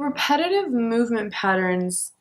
Repetitive movement patterns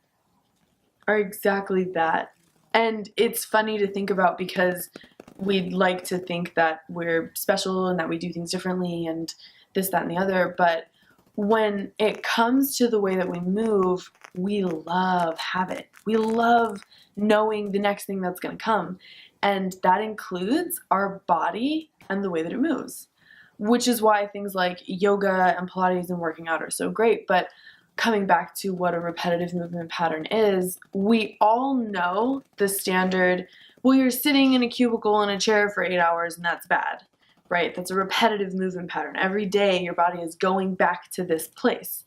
are exactly that. And it's funny to think about because we'd like to think that we're special and that we do things differently and this, that, and the other. But when it comes to the way that we move, we love habit. We love knowing the next thing that's going to come. And that includes our body and the way that it moves, which is why things like yoga and Pilates and working out are so great. But coming back to what a repetitive movement pattern is, we all know the standard, well, you're sitting in a cubicle in a chair for 8 hours and that's bad, right? That's a repetitive movement pattern. Every day your body is going back to this place,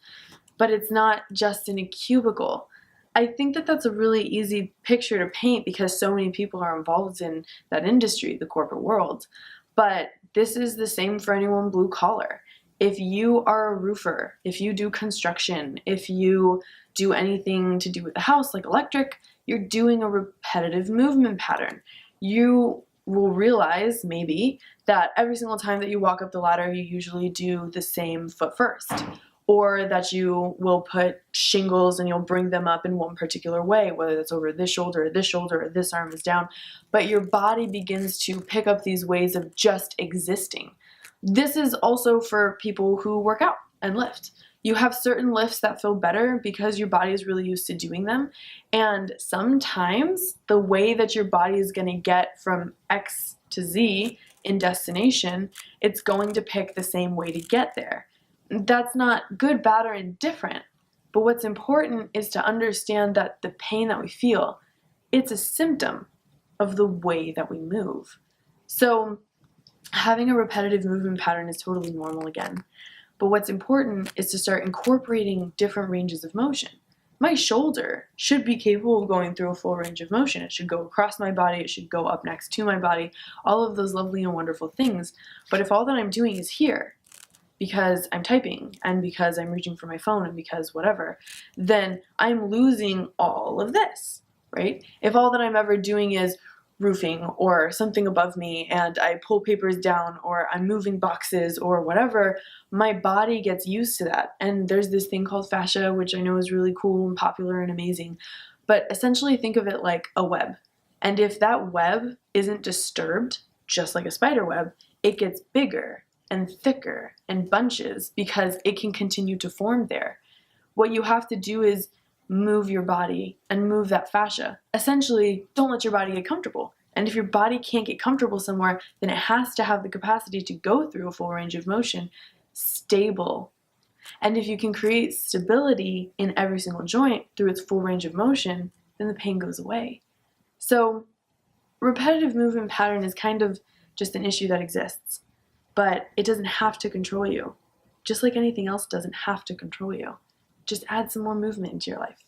but it's not just in a cubicle. I think that that's a really easy picture to paint because so many people are involved in that industry, the corporate world. But this is the same for anyone blue collar. If you are a roofer, if you do construction, if you do anything to do with the house, like electric, you're doing a repetitive movement pattern. You will realize maybe that every single time that you walk up the ladder, you usually do the same foot first, or that you will put shingles and you'll bring them up in one particular way, whether that's over this shoulder, or this arm is down. But your body begins to pick up these ways of just existing. This is also for people who work out and lift. You have certain lifts that feel better because your body is really used to doing them. And sometimes the way that your body is going to get from X to Z in destination, it's going to pick the same way to get there. That's not good, bad, or indifferent. But what's important is to understand that the pain that we feel, it's a symptom of the way that we move. So having a repetitive movement pattern is totally normal again. But what's important is to start incorporating different ranges of motion. My shoulder should be capable of going through a full range of motion. It should go across my body. It should go up next to my body. All of those lovely and wonderful things. But if all that I'm doing is here, because I'm typing and because I'm reaching for my phone and because whatever, then I'm losing all of this, right? If all that I'm ever doing is roofing or something above me and I pull papers down or I'm moving boxes or whatever, my body gets used to that. And there's this thing called fascia, which I know is really cool and popular and amazing. But essentially think of it like a web. And if that web isn't disturbed, just like a spider web, it gets bigger and thicker and bunches because it can continue to form there. What you have to do is move your body and move that fascia. Essentially, don't let your body get comfortable. And if your body can't get comfortable somewhere, then it has to have the capacity to go through a full range of motion, stable. And if you can create stability in every single joint through its full range of motion, then the pain goes away. So repetitive movement pattern is kind of just an issue that exists, but it doesn't have to control you. Just like anything else doesn't have to control you. Just add some more movement into your life.